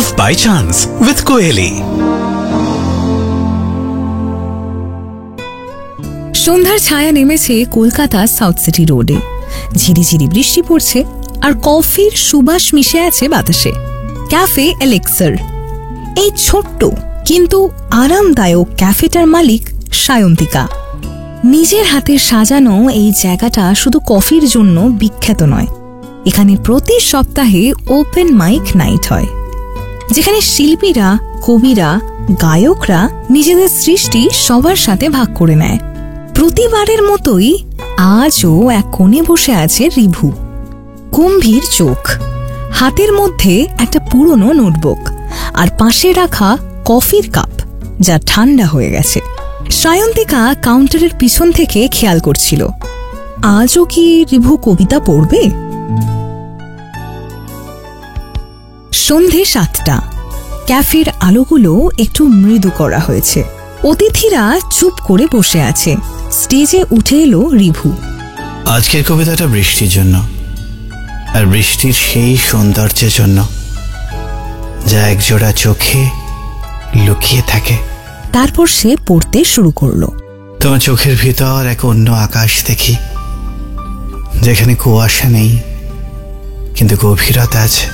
Love by Chance with Koeli. সন্ধ্যার ছায়া নেমেছে কলকাতা সাউথ সিটি রোডে। ঝিরিঝিরি বৃষ্টি পড়ছে আর কফির সুবাস মিশে আছে বাতাসে। ক্যাফে এলেক্সার, এই ছোট্ট কিন্তু আরামদায়ক ক্যাফেটার মালিক সায়ন্তিকা। নিজের হাতের সাজানো এই জায়গাটা শুধু কফির জন্য বিখ্যাত নয়, এখানে প্রতি সপ্তাহে ওপেন মাইক নাইট হয়, যেখানে শিল্পীরা, কবিরা, গায়করা নিজেদের সৃষ্টি সবার সাথে ভাগ করে নেয়। প্রতিবারের মতোই আজও এক কোণে বসে আছে রিভু। গম্ভীর চোখ, হাতের মধ্যে একটা পুরনো নোটবুক আর পাশে রাখা কফির কাপ যা ঠান্ডা হয়ে গেছে। সায়ন্তিকা কাউন্টারের পিছন থেকে খেয়াল করছিল, আজও কি রিভু কবিতা পড়বে? সন্ধে 7টা। ক্যাফের আলোগুলো একটু মৃদু করা হয়েছে। অতিথিরা চুপ করে বসে আছে। স্টেজে উঠে এলো রিভু। আজকের কবিতাটা বৃষ্টির জন্য, আর বৃষ্টির সেই সৌন্দর্যের জন্য যা একজোড়া চোখে লুকিয়ে থাকে। তারপর সে পড়তে শুরু করলো। তোমার চোখের ভিতর এক অন্য আকাশ দেখি, যেখানে কুয়াশা নেই কিন্তু গভীরতা আছে।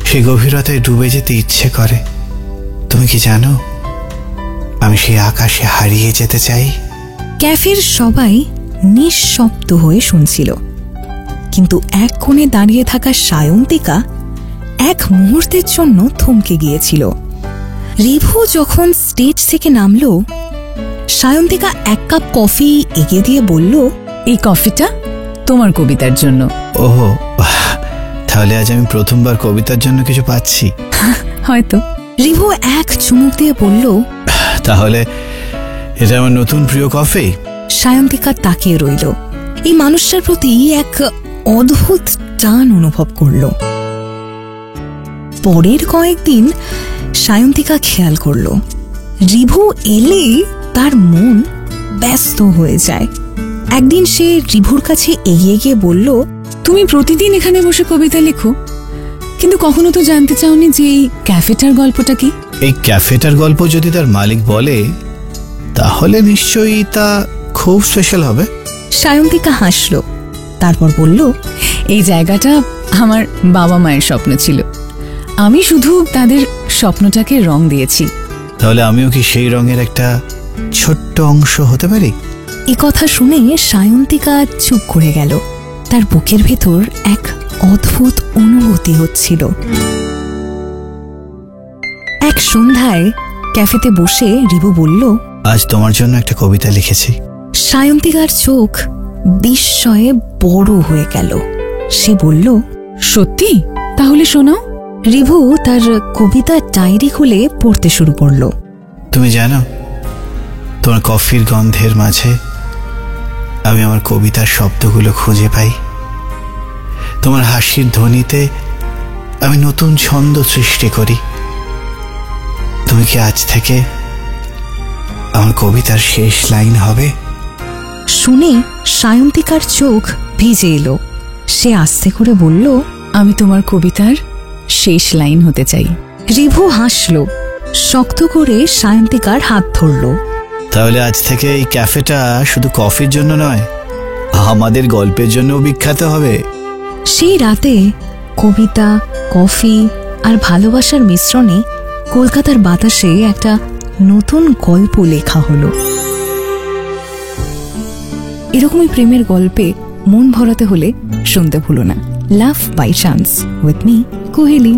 সেই গভীরতায় ডুবে যেতে ইচ্ছে করে। তুমি কি জানো, আমি সেই আকাশে হারিয়ে যেতে চাই। ক্যাফের সবাই নিঃশব্দ হয়ে শুনছিল, কিন্তু এক কোণে দাঁড়িয়ে থাকা সায়ন্তিকা এক মুহূর্তের জন্য থমকে গিয়েছিল। রিভু যখন স্টেজ থেকে নামল, সায়ন্তিকা এক কাপ কফি এগিয়ে দিয়ে বলল, এই কফিটা তোমার কবিতার জন্য। ওহো, তাহলে আজ আমি প্রথমবার কবিতার জন্য কিছু পাচ্ছি। হয়তো। রিভু এক চুমুক দিয়ে বলল, তাহলে এটা আমার নতুন প্রিয় কফি। সায়ন্তিকা তাকিয়ে রইল। এই মানুষটার প্রতি এক অদ্ভুত টান অনুভব করল। পরের কয়েকদিন সায়ন্তিকা খেয়াল করল, রিভু এলেই তার মন ব্যস্ত হয়ে যায়। একদিন সে রিভুর কাছে এগিয়ে গিয়ে বলল, তুমি প্রতিদিন এখানে বসে কবিতা লেখো, কিন্তু কখনো তো জানতে চাওনি যে এই ক্যাফেটার গল্পটা কি। এই ক্যাফেটার গল্প যদি তার মালিক বলে, তাহলে নিশ্চয়ই তা খুব স্পেশাল হবে। সায়ন্তিকা হাসল, তারপর বলল, এই জায়গাটা আমার বাবা মায়ের স্বপ্ন ছিল, আমি শুধু তাদের স্বপ্নটাকে রং দিয়েছি। তাহলে আমিও কি সেই রঙের একটা ছোট্ট অংশ হতে পারি? এ কথা শুনে সায়ন্তিকা চুপ করে গেল। তার বুকের ভেতর এক অদ্ভুত অনুভূতি হচ্ছিল। এক সন্ধ্যায় ক্যাফেতে বসে রিভু বলল, আজ তোমার জন্য একটা কবিতা লিখেছি। সায়ন্তিকার চোখ বিস্ময়ে বড় হয়ে গেল। সে বলল, সত্যি? তাহলে শোনাও। রিভু তার কবিতার ডায়েরি খুলে পড়তে শুরু করলো। তুমি জানো, তোমার কফির গন্ধের মাঝে আমি আমার কবিতার শব্দগুলো খুঁজে পাই। তোমার হাসির ধ্বনিতে আমি নতুন ছন্দ সৃষ্টি করি। তুমি কি আজ থেকে আমার কবিতার শেষ লাইন হবে? শুনে সায়ন্তিকার চোখ ভিজে এলো। সে আস্তে করে বলল, আমি তোমার কবিতার শেষ লাইন হতে চাই। রিভু হাসল, শক্ত করে সায়ন্তিকার হাত ধরল। তাহলে আজ থেকে এই ক্যাফেটা শুধু কফির জন্য নয়, আমাদের গল্পের জন্য বিখ্যাত হবে। সেই রাতে কবিতা, কফি আর ভালোবাসার মিশ্রণে কলকাতার বাতাসে একটা নতুন গল্প লেখা হলো। এরকমই প্রেমের গল্পে মন ভরাতে হলে শুনতে ভুলো না love by chance with me Kohli.